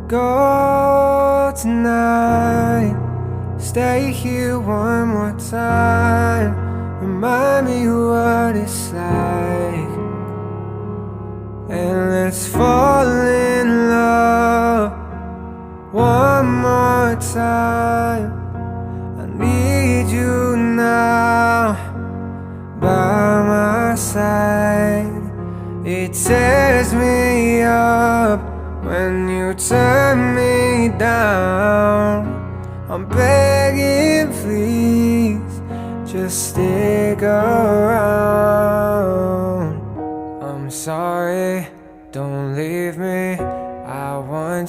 go tonight. Stay here one more time. Remind me what it's like, and let's fall in love one more time. I need you now by my side. It tears me up when you turn me down. I'm begging, please, just stick around. I'm sorry, don't leave me.